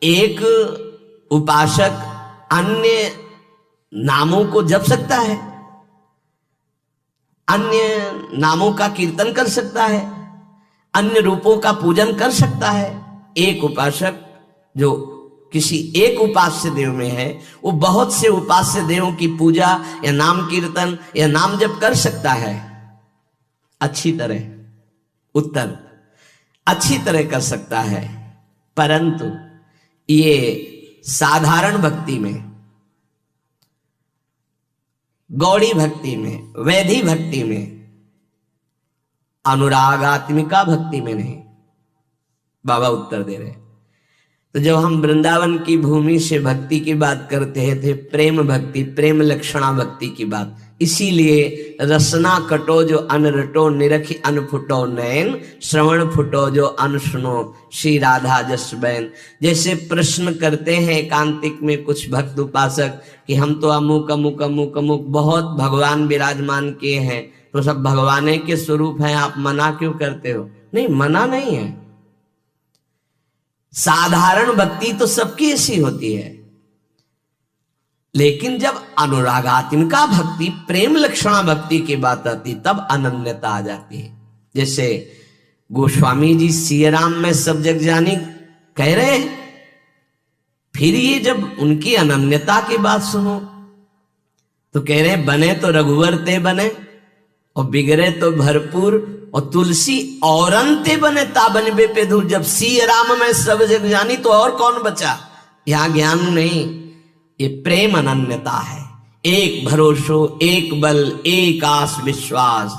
एक उपासक अन्य नामों को जप सकता है, अन्य नामों का कीर्तन कर सकता है, अन्य रूपों का पूजन कर सकता है। एक उपासक जो किसी एक उपास्य देव में है, वो बहुत से उपास्य देवों की पूजा या नाम कीर्तन या नाम जप कर सकता है अच्छी तरह, उत्तर अच्छी तरह कर सकता है। परंतु ये साधारण भक्ति में, गौड़ी भक्ति में, वैधि भक्ति में, अनुरागात्मिका भक्ति में नहीं। बाबा उत्तर दे रहे। तो जब हम वृंदावन की भूमि से भक्ति की बात करते हैं थे प्रेम भक्ति, प्रेम लक्षणा भक्ति की बात, इसीलिए रसना कटो जो अन रटो, निरखी अन फुटो नयन, श्रवण फुटो जो अन सुनो, श्री राधा जस बैन। जैसे प्रश्न करते हैं एकांतिक में कुछ भक्त उपासक कि हम तो अमुक अमुक अमुक अमुक बहुत भगवान विराजमान किए हैं, तो सब भगवान के स्वरूप हैं, आप मना क्यों करते हो? नहीं, मना नहीं है। साधारण भक्ति तो सबकी ऐसी होती है, लेकिन जब अनुरागात्मिका भक्ति, प्रेम लक्षणा भक्ति की बात आती तब अनन्यता आ जाती है। जैसे गोस्वामी जी सिया राम में सब जग जानी कह रहे हैं, फिर ये जब उनकी अनन्यता की बात सुनो तो कह रहे बने तो रघुवर ते बने और बिगड़े तो भरपूर, और तुलसी औरंते बने ताबनबे पे दूर। जब सिया राम में सब जग जानी तो और कौन बचा? यहां ज्ञान नहीं, ये प्रेम अनन्यता है। एक भरोसो, एक बल, एक आस विश्वास,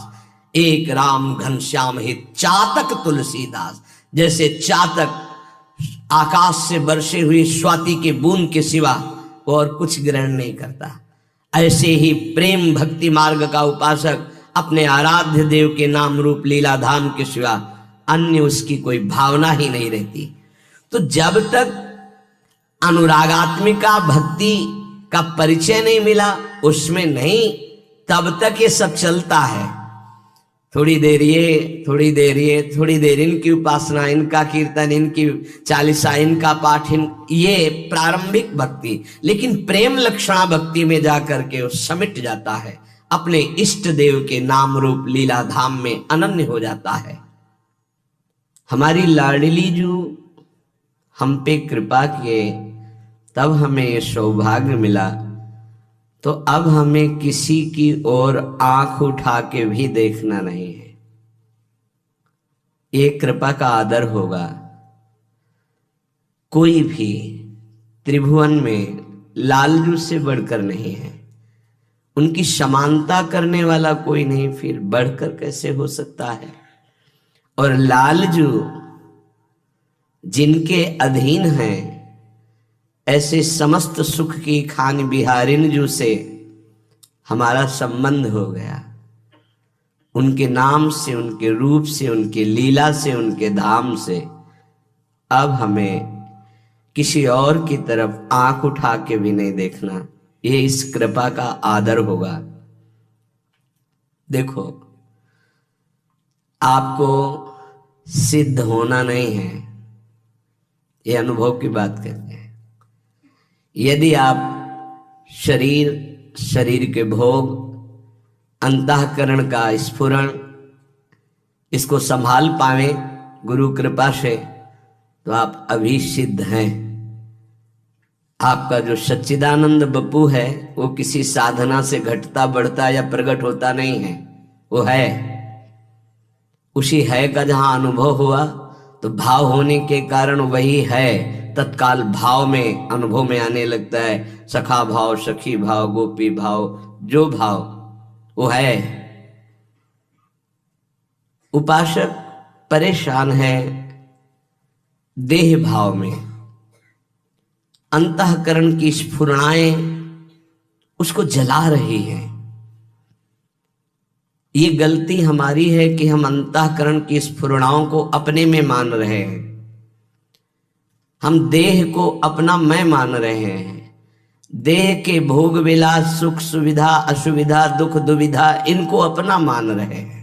एक राम घनश्याम हित, चातक तुलसीदास। जैसे चातक आकाश से बरसे हुई स्वाति के बूंद के सिवा और कुछ ग्रहण नहीं करता, ऐसे ही प्रेम भक्ति मार्ग का उपासक अपने आराध्य देव के नाम रूप लीला धाम के सिवा अन्य उसकी कोई भावना ही नहीं रहती। तो जब तक अनुरागात्मिका भक्ति का परिचय नहीं मिला, उसमें नहीं, तब तक ये सब चलता है। थोड़ी देर ये, थोड़ी देर ये, थोड़ी देर इनकी उपासना, इनका कीर्तन, इनकी चालीसा, इनका पाठ, ये प्रारंभिक भक्ति। लेकिन प्रेम लक्षणा भक्ति में जाकर के वो समिट जाता है, अपने इष्ट देव के नाम रूप लीला धाम में अनन्य हो जाता है। हमारी लाडली जो हम पे कृपा किए, तब हमें ये सौभाग्य मिला, तो अब हमें किसी की ओर आंख उठा के भी देखना नहीं है। ये कृपा का आदर होगा। कोई भी त्रिभुवन में लालजू से बढ़कर नहीं है, उनकी समानता करने वाला कोई नहीं, फिर बढ़कर कैसे हो सकता है? और लालजू जिनके अधीन हैं, ऐसे समस्त सुख की खान बिहारिन जू से हमारा संबंध हो गया। उनके नाम से, उनके रूप से, उनके लीला से, उनके धाम से। अब हमें किसी और की तरफ आंख उठा के भी नहीं देखना, ये इस कृपा का आदर होगा। देखो, आपको सिद्ध होना नहीं है, ये अनुभव की बात करते हैं। यदि आप शरीर के भोग, अंतःकरण का स्फुरण, इसको संभाल पावे गुरु कृपा से, तो आप अभी सिद्ध हैं। आपका जो सच्चिदानंद बप्पू है, वो किसी साधना से घटता बढ़ता या प्रकट होता नहीं है, वो है। उसी है का जहां अनुभव हुआ, तो भाव होने के कारण वही है तत्काल भाव में, अनुभव में आने लगता है। सखा भाव, सखी भाव, गोपी भाव, जो भाव वो है। उपासक परेशान है देह भाव में, अंतःकरण की स्फुरणाएं उसको जला रही है। ये गलती हमारी है कि हम अंतःकरण की स्फुरणाओं को अपने में मान रहे हैं। हम देह को अपना मैं मान रहे हैं। देह के भोग विलास, सुख सुविधा, असुविधा, दुख दुविधा, इनको अपना मान रहे हैं।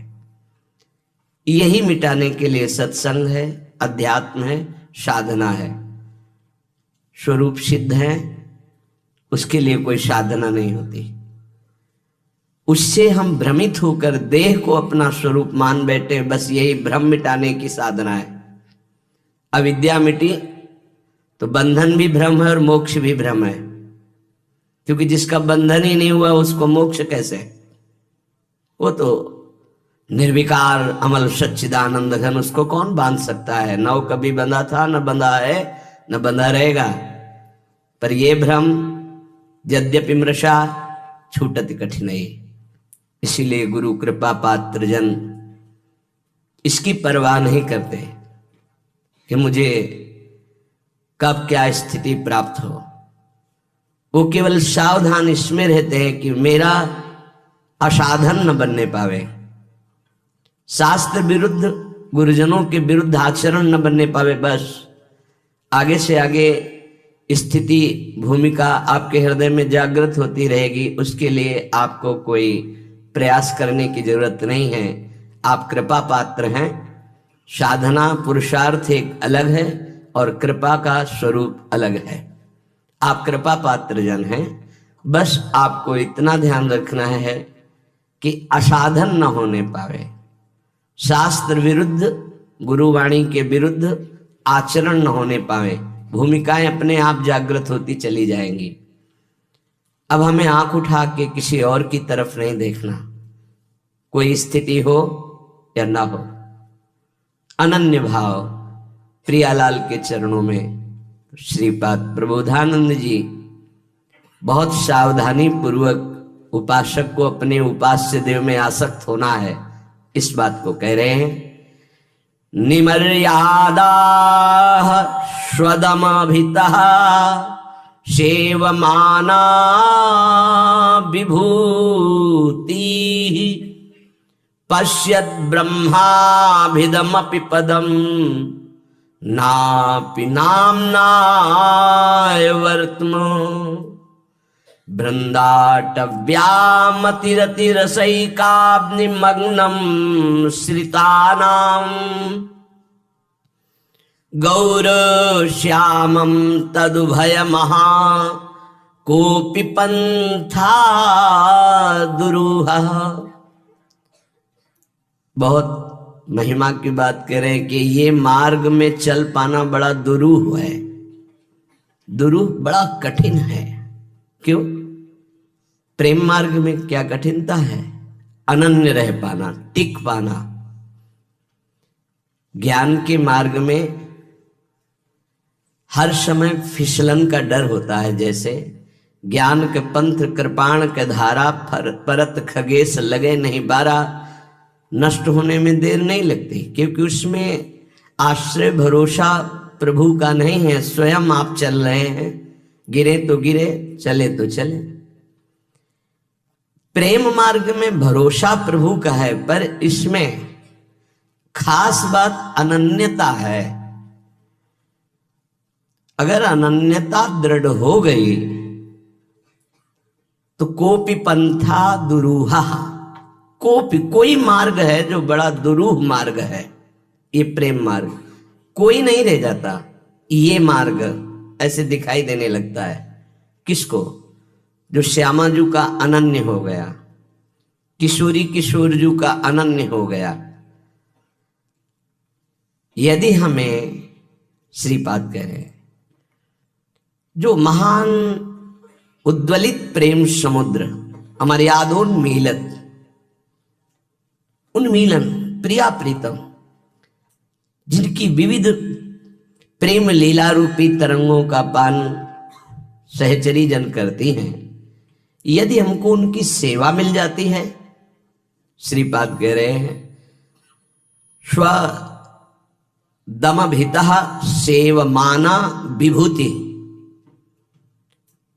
यही मिटाने के लिए सत्संग है, अध्यात्म है, साधना है। स्वरूप सिद्ध है, उसके लिए कोई साधना नहीं होती। उससे हम भ्रमित होकर देह को अपना स्वरूप मान बैठे, बस यही भ्रम मिटाने की साधना है। अविद्या मिटी तो बंधन भी भ्रम है और मोक्ष भी भ्रम है, क्योंकि जिसका बंधन ही नहीं हुआ उसको मोक्ष कैसे? वो तो निर्विकार अमल सच्चिदानंद घन, उसको कौन बांध सकता है? न वो कभी बंधा था, न बंधा है, न बंधा रहेगा। पर ये भ्रम यद्यपि मृषा छूटति कठिनाई। इसीलिए गुरु कृपा पात्र जन इसकी परवाह नहीं करते कि मुझे कब क्या स्थिति प्राप्त हो। वो केवल सावधान इसमें रहते हैं कि मेरा असाधन न बनने पावे, शास्त्र विरुद्ध गुरुजनों के विरुद्ध आचरण न बनने पावे। बस आगे से आगे स्थिति भूमिका आपके हृदय में जागृत होती रहेगी, उसके लिए आपको कोई प्रयास करने की जरूरत नहीं है। आप कृपा पात्र हैं। साधना पुरुषार्थ एक अलग है और कृपा का स्वरूप अलग है। आप कृपा पात्र जन हैं। बस आपको इतना ध्यान रखना है कि असाधन न होने पावे, शास्त्र विरुद्ध गुरुवाणी के विरुद्ध आचरण न होने पावे। भूमिकाएं अपने आप जागृत होती चली जाएंगी। अब हमें आंख उठा के किसी और की तरफ नहीं देखना, कोई स्थिति हो या ना हो। अनन्य भाव प्रियालाल के चरणों में श्रीपाद प्रबोधानंद जी बहुत सावधानी पूर्वक उपासक को अपने उपास्य देव में आसक्त होना है, इस बात को कह रहे हैं। निमर्यादा स्वदमभितः सेवमाना विभूति पश्यत् ब्रह्माभिदमपि पदम नापि नाम्नाय वर्त्म बृन्दाटव्यामतिरतिरसैकाग्निमग्नं श्रितानां गौरश्यामं तदुभयमहा कोऽपि पन्था दुरूहः। बहुत महिमा की बात करें कि ये मार्ग में चल पाना बड़ा दुरूह है। दुरूह बड़ा कठिन है। क्यों? प्रेम मार्ग में क्या कठिनता है? अनन्य रह पाना, टिक पाना। ज्ञान के मार्ग में हर समय फिसलन का डर होता है। जैसे ज्ञान के पंथ कृपाण के धारा परत खगेश लगे नहीं बारा, नष्ट होने में देर नहीं लगती, क्योंकि उसमें आश्रय भरोसा प्रभु का नहीं है। स्वयं आप चल रहे हैं, गिरे तो गिरे, चले तो चले। प्रेम मार्ग में भरोसा प्रभु का है, पर इसमें खास बात अनन्यता है। अगर अनन्यता दृढ़ हो गई तो कोपि पंथा दुरूहा, कोई मार्ग है जो बड़ा दुरूह मार्ग है। ये प्रेम मार्ग कोई नहीं रह जाता। ये मार्ग ऐसे दिखाई देने लगता है। किसको? जो श्यामा जी का अनन्य हो गया, किशोरी किशोर जी का अनन्य हो गया। यदि हमें श्रीपाद कह रहे, जो महान उद्वलित प्रेम समुद्र हमारे आदोन्मीलन उन्मीलन प्रिया प्रीतम, जिनकी विविध प्रेम लीला रूपी तरंगों का पान सहचरी जन करती हैं, यदि हमको उनकी सेवा मिल जाती है, श्रीपाद कह रहे हैं स्व दमभितः सेवमाना विभूति,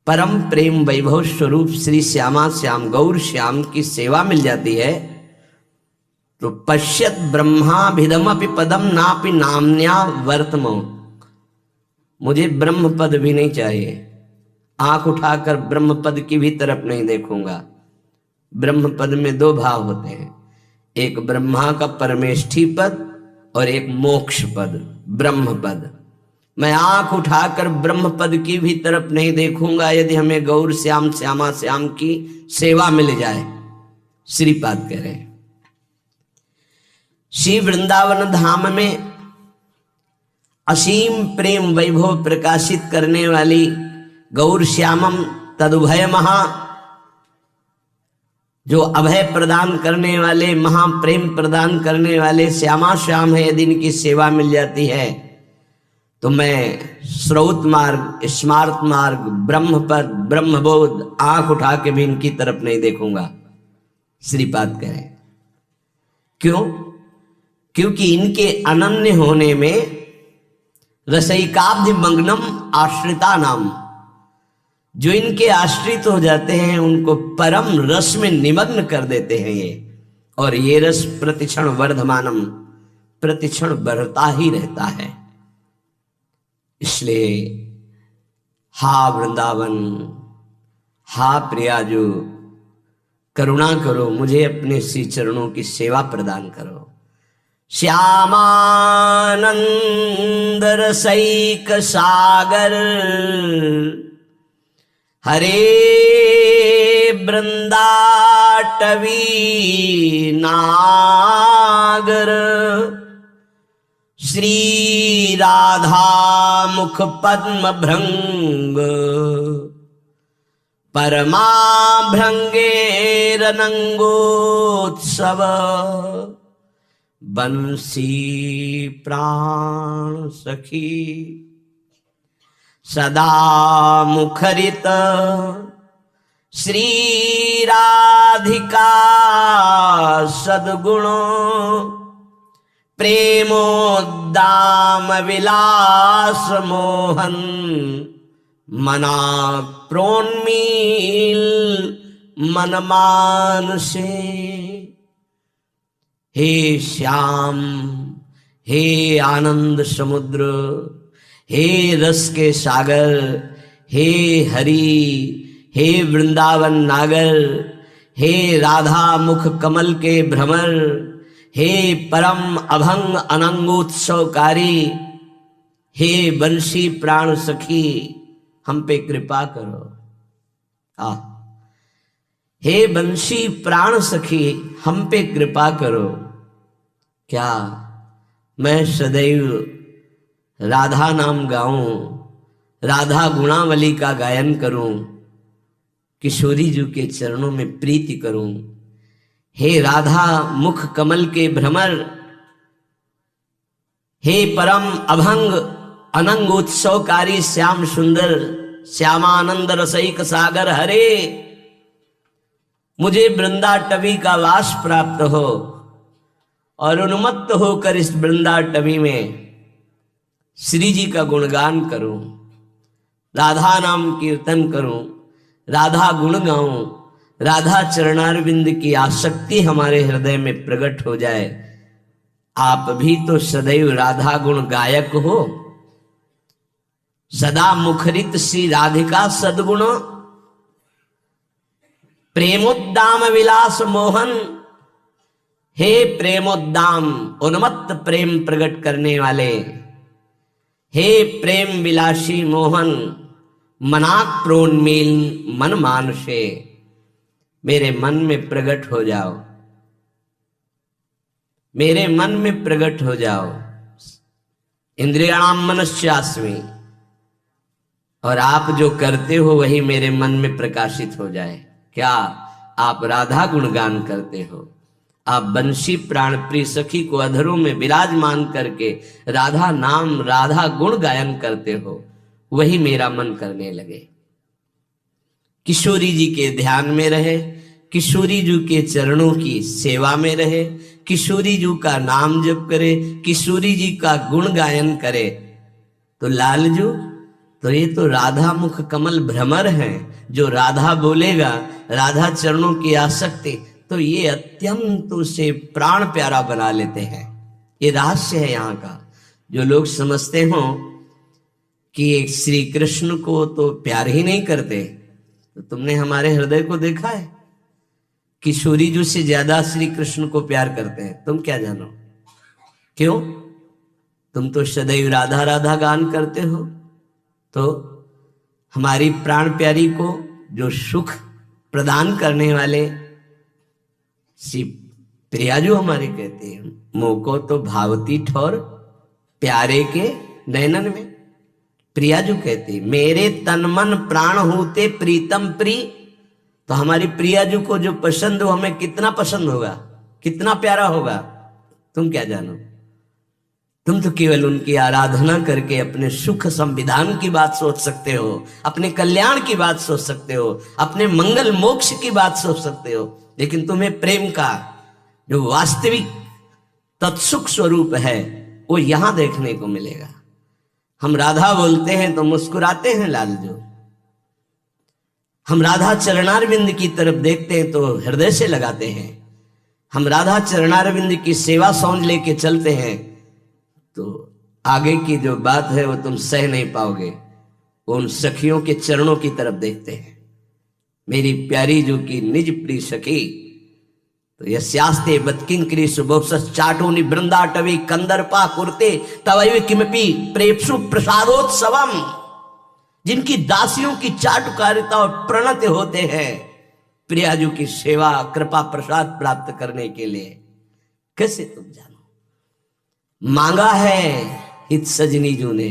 परम प्रेम वैभव स्वरूप श्री श्यामा श्याम गौर श्याम की सेवा मिल जाती है, तो पश्यत ब्रह्माभिदमपि पदम नापि नाम्न्या वर्तमो। मुझे ब्रह्म पद भी नहीं चाहिए, आंख उठाकर ब्रह्म पद की भी तरफ नहीं देखूंगा। ब्रह्म पद में दो भाव होते हैं, एक ब्रह्मा का परमेष्ठी पद और एक मोक्ष पद ब्रह्म पद। मैं आंख उठाकर ब्रह्म पद की भी तरफ नहीं देखूंगा यदि हमें गौर श्याम श्यामा श्याम की सेवा मिल जाए। श्रीपाद कह रहे हैं श्री वृंदावन धाम में असीम प्रेम वैभव प्रकाशित करने वाली गौर श्यामम तदुभय महा, जो अभय प्रदान करने वाले, महाप्रेम प्रदान करने वाले श्यामा श्याम है, यदि इनकी सेवा मिल जाती है तो मैं श्रौत मार्ग, स्मार्त मार्ग, ब्रह्मपद, ब्रह्मबोध आंख उठा के भी इनकी तरफ नहीं देखूंगा। श्रीपाद कहें क्यों? क्योंकि इनके अनन्य होने में रसैकाब्ध मग्नम आश्रिता नाम, जो इनके आश्रित हो जाते हैं उनको परम रस में निमग्न कर देते हैं ये, और ये रस प्रतिक्षण वर्धमानम, प्रतिक्षण बढ़ता ही रहता है। इसलिए हा वृंदावन, हा प्रियाजू, करुणा करो, मुझे अपने श्री चरणों की सेवा प्रदान करो। श्यामानंद रसैक सागर हरे वृंदाटवी नागर, श्री राधा मुख पद्म भृंग, परमा भृंगेरनंगोत्सव, बंसी प्राण सखी सदा मुखरित, श्री राधिका सद्गुण, प्रेमोद्दाम विलास मोहन, मना प्रोन्मील मनमान से। हे श्याम, हे आनंद समुद्र, हे रस के सागर, हे हरि, हे वृंदावन नागर, हे राधा मुख कमल के भ्रमर, हे परम अभंग अनंगोत्सवकारी, हे बंशी प्राण सखी, हम पे कृपा करो। हे बंशी प्राण सखी, हम पे कृपा करो। क्या मैं सदैव राधा नाम गाऊं, राधा गुणावली का गायन करूं, किशोरी जी के चरणों में प्रीति करूं। हे राधा मुख कमल के भ्रमर, हे परम अभंग अनंगोत्सवकारी श्याम सुंदर, श्यामानंद रसैक सागर हरे, मुझे वृंदाटवी का वास प्राप्त हो और उन्मत्त होकर इस वृंदाटवी में श्री जी का गुणगान करूं, राधा नाम कीर्तन करूं, राधा गुण गाऊं, राधा चरणारविंद की आसक्ति हमारे हृदय में प्रकट हो जाए। आप भी तो सदैव राधा गुण गायक हो, सदा मुखरित श्री राधिका सद्गुण, प्रेमोद्दाम विलास मोहन। हे प्रेमोद्दाम, उन्मत्त प्रेम प्रकट करने वाले, हे प्रेम विलासी मोहन, मनाक प्रोन्मील मन मानसे, मेरे मन में प्रकट हो जाओ, मेरे मन में प्रकट हो जाओ। इंद्रियाणाम मनस्यास्मि, और आप जो करते हो वही मेरे मन में प्रकाशित हो जाए। क्या आप राधा गुणगान करते हो? आप बंशी प्राण प्रिय सखी को अधरों में विराजमान करके राधा नाम, राधा गुण गायन करते हो, वही मेरा मन करने लगे। किशोरी जी के ध्यान में रहे, किशोरी जी के चरणों की सेवा में रहे, किशोरी जी का नाम जप करे, किशोरी जी का गुण गायन करे, तो लालजू, तो ये तो राधा मुख कमल भ्रमर है। जो राधा बोलेगा, राधा चरणों की आसक्ति, तो ये अत्यंत उसे प्राण प्यारा बना लेते हैं। ये रहस्य है यहाँ का। जो लोग समझते हो कि श्री कृष्ण को तो प्यार ही नहीं करते, तो तुमने हमारे हृदय को देखा है? किशोरी जी से ज्यादा श्री कृष्ण को प्यार करते हैं। तुम क्या जानो? क्यों? तुम तो सदैव राधा राधा गान करते हो, तो हमारी प्राण प्यारी को जो सुख प्रदान करने वाले श्री प्रियाजू हमारे कहते हैं, मोको तो भावती ठोर प्यारे के नैनन में। प्रियाजू कहते हैं मेरे तन मन प्राण होते प्रीतम प्री। तो हमारी प्रियाजू को जो पसंद हो, हमें कितना पसंद होगा, कितना प्यारा होगा, तुम क्या जानो। तुम तो केवल उनकी आराधना करके अपने सुख संविधान की बात सोच सकते हो, अपने कल्याण की बात सोच सकते हो, अपने मंगल मोक्ष की बात सोच सकते हो, लेकिन तुम्हें प्रेम का जो वास्तविक तत्सुख स्वरूप है वो यहां देखने को मिलेगा। हम राधा बोलते हैं तो मुस्कुराते हैं लालजू, हम राधा चरणारविंद की तरफ देखते हैं तो हृदय से लगाते हैं, हम राधा चरणारविंद की सेवा सौंध लेके चलते हैं तो आगे की जो बात है वो तुम सह नहीं पाओगे। वो उन सखियों के चरणों की तरफ देखते हैं। मेरी प्यारी जो की निज प्रिय सखी तो यस्यास्ते बत्किंकरी सुबोत्सस चाटोनि बृंदाटवी कंदर्पा कुर्ते तवैव किमपि प्रेप्सु प्रसादोत्सवम। जिनकी दासियों की चाटुकारिता और प्रणत होते हैं प्रियाजू की सेवा कृपा प्रसाद प्राप्त करने के लिए, कैसे तुम जानो। मांगा है हित सजनी जू ने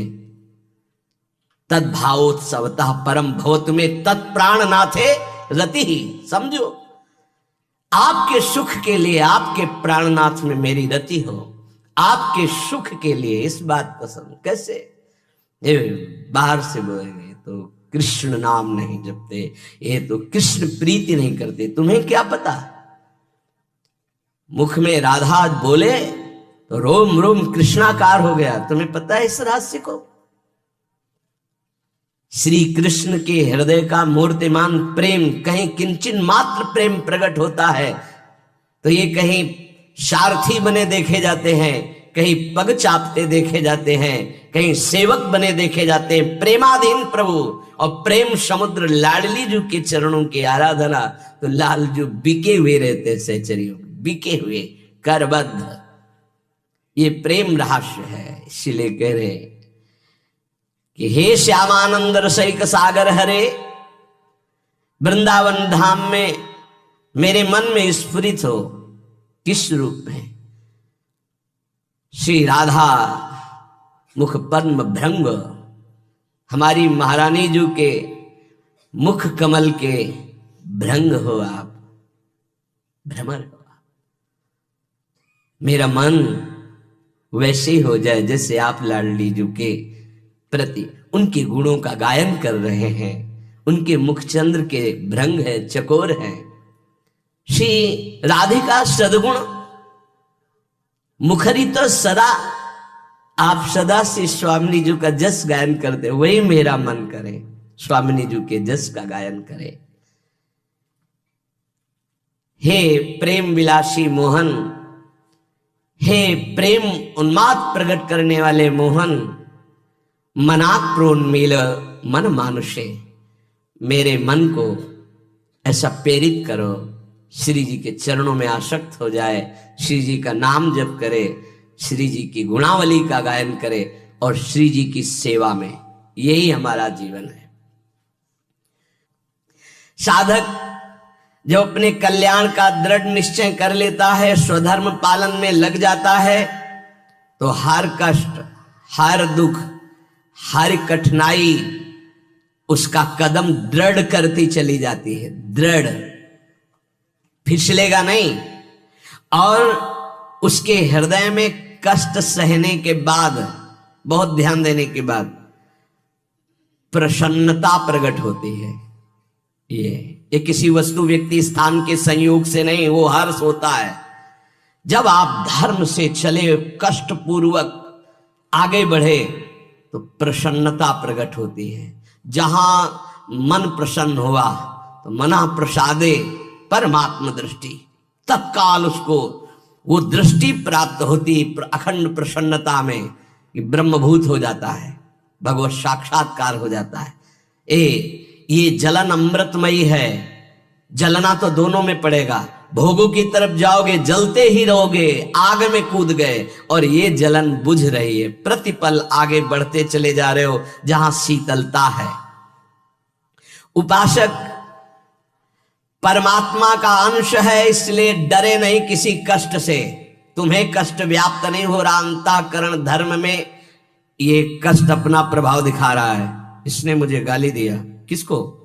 तद्भावोत्सवतः परम भवतु में तत्प्राण नाथे रति ही। समझो, आपके सुख के लिए, आपके प्राणनाथ में मेरी रति हो, आपके सुख के लिए इस बात को समझ। कैसे ये बाहर से बोलेंगे तो कृष्ण नाम नहीं जपते, ये तो कृष्ण प्रीति नहीं करते, तुम्हें क्या पता। मुख में राधा बोले तो रोम रोम कृष्णाकार हो गया, तुम्हें पता है इस रहस्य को। श्री कृष्ण के हृदय का मूर्तिमान प्रेम कहीं किंचन मात्र प्रेम प्रकट होता है तो ये कहीं सारथी बने देखे जाते हैं, कहीं पग चापते देखे जाते हैं, कहीं सेवक बने देखे जाते हैं। प्रेमाधीन प्रभु और प्रेम समुद्र लाडली जू के चरणों की आराधना तो लाल जू बिके हुए रहते, सहचरियों बिके हुए करबद्ध। ये प्रेम रहस्य है। इसीलिए कह रहे कि हे श्यामानंद रसैक सागर हरे, वृंदावन धाम में मेरे मन में स्फुरित हो। किस रूप में? श्री राधा मुख पद्म भृंग, हमारी महारानी जू के मुख कमल के भृंग हो आप, भ्रमर हो आप। मेरा मन वैसे ही हो जाए जैसे आप लाडली जू के प्रति उनके गुणों का गायन कर रहे हैं। उनके मुखचंद्र के भृंग है, चकोर है। श्री राधिका सदगुण मुखरी तो सदा, आप सदा से स्वामिनी जी का जस गायन करते, वही मेरा मन करे स्वामिनी जी के जस का गायन करे। हे प्रेम विलासी मोहन, हे प्रेम उन्माद प्रकट करने वाले मोहन, मनाक प्रोन्मील मन मानुषे, मेरे मन को ऐसा प्रेरित करो श्री जी के चरणों में आसक्त हो जाए, श्री जी का नाम जप करे, श्री जी की गुणावली का गायन करे और श्री जी की सेवा में। यही हमारा जीवन है। साधक जो अपने कल्याण का दृढ़ निश्चय कर लेता है, स्वधर्म पालन में लग जाता है, तो हर कष्ट, हर दुख, हर कठिनाई उसका कदम दृढ़ करती चली जाती है। दृढ़, फिसलेगा नहीं। और उसके हृदय में कष्ट सहने के बाद, बहुत ध्यान देने के बाद प्रसन्नता प्रकट होती है। ये किसी वस्तु, व्यक्ति, स्थान के संयोग से नहीं, वो हर्ष होता है जब आप धर्म से चले, कष्ट पूर्वक आगे बढ़े तो प्रसन्नता प्रकट होती है। जहां मन प्रसन्न हुआ तो मना प्रसादे परमात्म दृष्टि, तत्काल उसको वो दृष्टि प्राप्त होती अखंड प्रसन्नता में कि ब्रह्मभूत हो जाता है, भगवत साक्षात्कार हो जाता है। ये जलन अमृतमयी है। जलना तो दोनों में पड़ेगा, भोगों की तरफ जाओगे, जलते ही रहोगे, आग में कूद गए और ये जलन बुझ रही है। प्रतिपल आगे बढ़ते चले जा रहे हो जहां शीतलता है। उपासक परमात्मा का अंश है, इसलिए डरे नहीं किसी कष्ट से। तुम्हें कष्ट व्याप्त नहीं हो रहा, अंतःकरण धर्म में ये कष्ट अपना प्रभाव दिखा रहा है। इसने मुझे गाली दिया, किसको?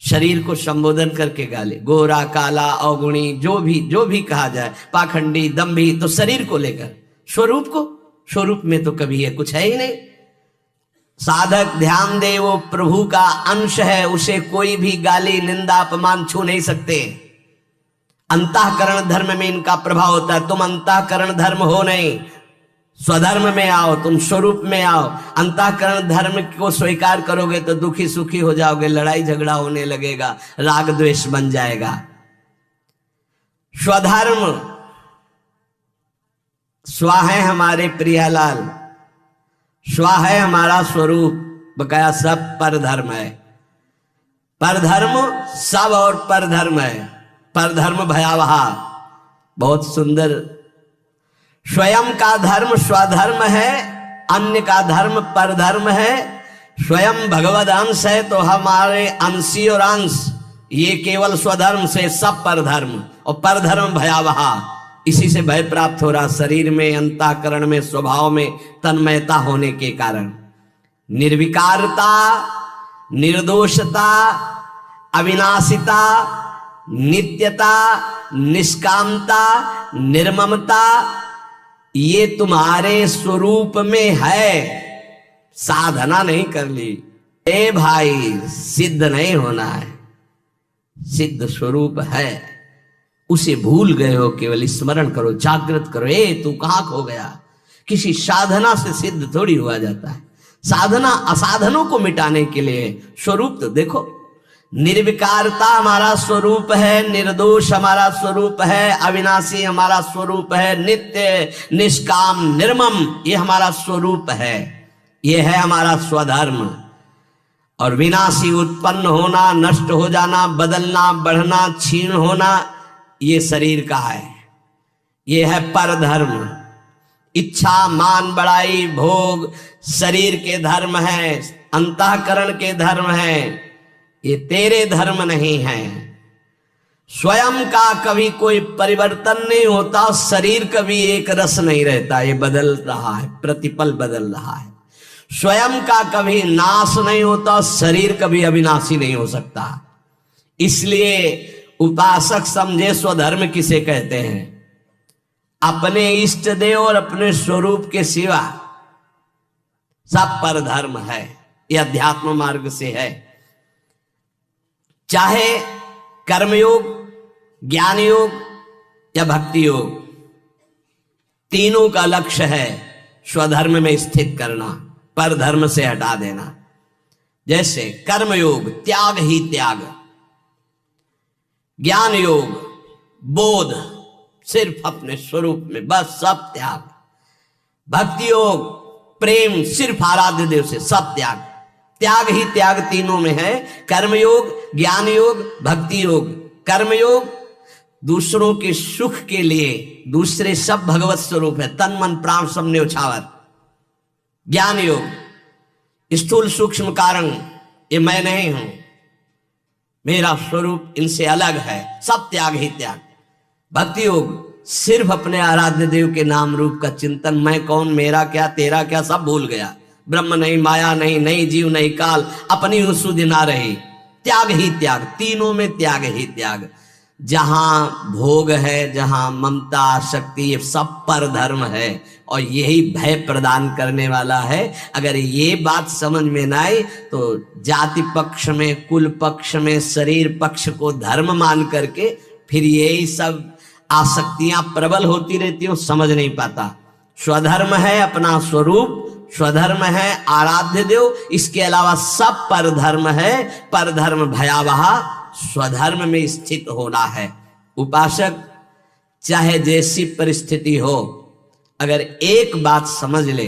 शरीर को संबोधन करके गाली, गोरा काला अवगुणी, जो भी कहा जाए, पाखंडी दंभी, तो शरीर को लेकर, स्वरूप को, स्वरूप में तो कभी ये कुछ है ही नहीं। साधक ध्यान दे, वो प्रभु का अंश है, उसे कोई भी गाली निंदा अपमान छू नहीं सकते। अंतःकरण धर्म में इनका प्रभाव होता है। तुम अंतःकरण धर्म हो नहीं, स्वधर्म में आओ, तुम स्वरूप में आओ। अंतःकरण धर्म को स्वीकार करोगे तो दुखी सुखी हो जाओगे, लड़ाई झगड़ा होने लगेगा, राग द्वेष बन जाएगा। स्वधर्म स्वा है हमारे प्रियालाल, स्वा है हमारा स्वरूप, बकाया सब परधर्म है। परधर्म सब और परधर्म है। परधर्म भयावह, बहुत सुंदर। स्वयं का धर्म स्वधर्म है, अन्य का धर्म परधर्म है। स्वयं भगवद अंश है तो हमारे अंशी और अंश, ये केवल स्वधर्म से सब परधर्म, और परधर्म भयावह। इसी से भय प्राप्त हो रहा शरीर में, अंतःकरण में, स्वभाव में तन्मयता होने के कारण। निर्विकारता, निर्दोषता, अविनाशिता, नित्यता, निष्कामता, निर्ममता, ये तुम्हारे स्वरूप में है। साधना नहीं कर ली, ए भाई, सिद्ध नहीं होना है। सिद्ध स्वरूप है, उसे भूल गए हो, केवल स्मरण करो, जागृत करो। ए तू कहां खो गया? किसी साधना से सिद्ध थोड़ी हुआ जाता है। साधना असाधनों को मिटाने के लिए, स्वरूप तो देखो। निर्विकारता हमारा स्वरूप है, निर्दोष हमारा स्वरूप है, अविनाशी हमारा स्वरूप है, नित्य निष्काम निर्मम ये हमारा स्वरूप है। ये है हमारा स्वधर्म। और विनाशी उत्पन्न होना, नष्ट हो जाना, बदलना, बढ़ना, क्षीण होना, ये शरीर का है। ये है परधर्म। इच्छा, मान, बड़ाई, भोग शरीर के धर्म है, अंतःकरण के धर्म है, ये तेरे धर्म नहीं है। स्वयं का कभी कोई परिवर्तन नहीं होता, शरीर कभी एक रस नहीं रहता, ये बदल रहा है, प्रतिपल बदल रहा है। स्वयं का कभी नाश नहीं होता, शरीर कभी अविनाशी नहीं हो सकता। इसलिए उपासक समझे स्वधर्म किसे कहते हैं? अपने इष्ट देव और अपने स्वरूप के सिवा सब परधर्म है। यह अध्यात्म मार्ग से है। चाहे कर्मयोग, ज्ञान योग या भक्ति योग, तीनों का लक्ष्य है स्वधर्म में स्थित करना, परधर्म से हटा देना। जैसे कर्मयोग, त्याग ही त्याग। ज्ञान योग, बोध, सिर्फ अपने स्वरूप में बस सब त्याग। भक्ति योग, प्रेम, सिर्फ आराध्य देव से सब त्याग। त्याग ही त्याग तीनों में है। कर्मयोग, ज्ञान योग, भक्ति योग। कर्मयोग दूसरों के सुख के लिए, दूसरे सब भगवत स्वरूप है, तन मन प्राण सब न्योछावर। ज्ञान योग स्थूल सूक्ष्म कारण, ये मैं नहीं हूं, मेरा स्वरूप इनसे अलग है, सब त्याग ही त्याग। भक्ति योग सिर्फ अपने आराध्य देव के नाम रूप का चिंतन, मैं कौन, मेरा क्या, तेरा क्या, सब भूल गया। ब्रह्म नहीं, माया नहीं, नहीं जीव नहीं काल, अपनी सुधि ना रही। त्याग ही त्याग, तीनों में त्याग ही त्याग। जहां भोग है, जहां ममता, शक्ति, ये सब पर धर्म है और यही भय प्रदान करने वाला है। अगर ये बात समझ में ना आए तो जाति पक्ष में, कुल पक्ष में, शरीर पक्ष को धर्म मान करके फिर यही सब आसक्तियां प्रबल होती रहती हो, समझ नहीं पाता। स्वधर्म है अपना स्वरूप, स्वधर्म है आराध्य देव, इसके अलावा सब परधर्म है। परधर्म भयावह, स्वधर्म में स्थित होना है। उपासक चाहे जैसी परिस्थिति हो, अगर एक बात समझ ले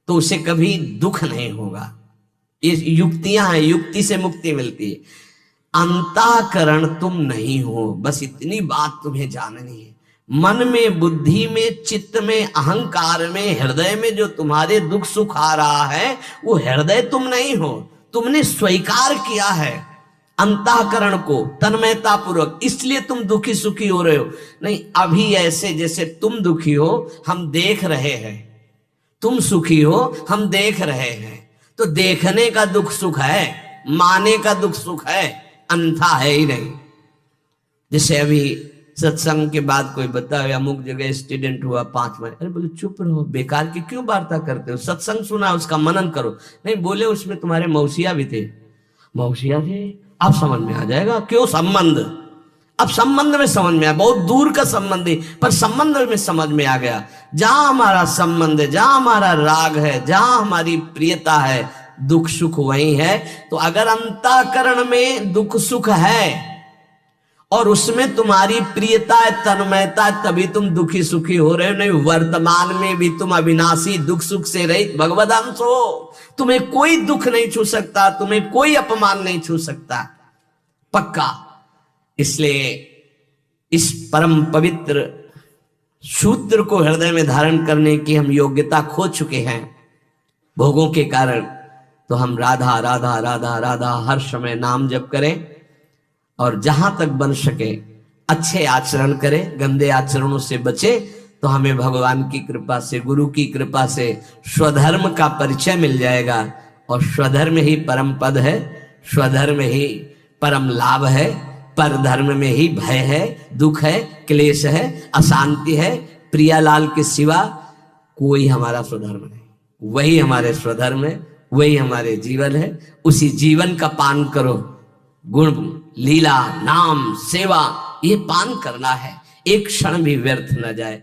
तो उसे कभी दुख नहीं होगा। ये युक्तियां हैं, युक्ति से मुक्ति मिलती है। अंतःकरण तुम नहीं हो, बस इतनी बात तुम्हें जाननी है। मन में, बुद्धि में, चित्त में, अहंकार में, हृदय में जो तुम्हारे दुख सुख आ रहा है वो हृदय तुम नहीं हो, तुमने स्वीकार किया है अंतःकरण को तन्मयता पूर्वक, इसलिए तुम दुखी सुखी हो रहे हो। नहीं, अभी ऐसे जैसे तुम दुखी हो हम देख रहे हैं, तुम सुखी हो हम देख रहे हैं, तो देखने का दुख सुख है, माने का दुख सुख है, अंधा है ही नहीं। जैसे अभी सत्संग के बाद कोई बताओ अमुक जगह एक्सीडेंट हुआ 5 महीने, अरे बोले चुप रहो, बेकार की क्यों वार्ता करते हो, सत्संग सुना उसका मनन करो। नहीं, बोले उसमें तुम्हारे मौसिया भी थे, मौसिया थे, अब समझ में आ जाएगा क्यों संबंध, अब संबंध में समझ में आया, बहुत दूर का संबंध है पर संबंध में समझ में आ गया। जहां हमारा संबंध है, जहां हमारा राग है, जहां हमारी प्रियता है, दुख सुख वही है। तो अगर अंतःकरण में दुख सुख है और उसमें तुम्हारी प्रियता है, तन्मयता है, तभी तुम दुखी सुखी हो रहे हो। नहीं, वर्तमान में भी तुम अविनाशी दुख सुख से रहित भगवद अंश हो, तुम्हें कोई दुख नहीं छू सकता, तुम्हें कोई अपमान नहीं छू सकता, पक्का। इसलिए इस परम पवित्र सूत्र को हृदय में धारण करने की हम योग्यता खो चुके हैं भोगों के कारण। तो हम राधा राधा राधा राधा हर समय नाम जप करें और जहां तक बन सके अच्छे आचरण करें, गंदे आचरणों से बचे, तो हमें भगवान की कृपा से, गुरु की कृपा से स्वधर्म का परिचय मिल जाएगा। और स्वधर्म ही परम पद है, स्वधर्म ही परम लाभ है, पर धर्म में ही भय है, दुख है, क्लेश है, अशांति है। प्रियालाल के सिवा कोई हमारा स्वधर्म नहीं, वही हमारे स्वधर्म है, वही हमारे जीवन है। उसी जीवन का पान करो, गुण लीला नाम सेवा ये पान करना है, एक क्षण भी व्यर्थ न जाए।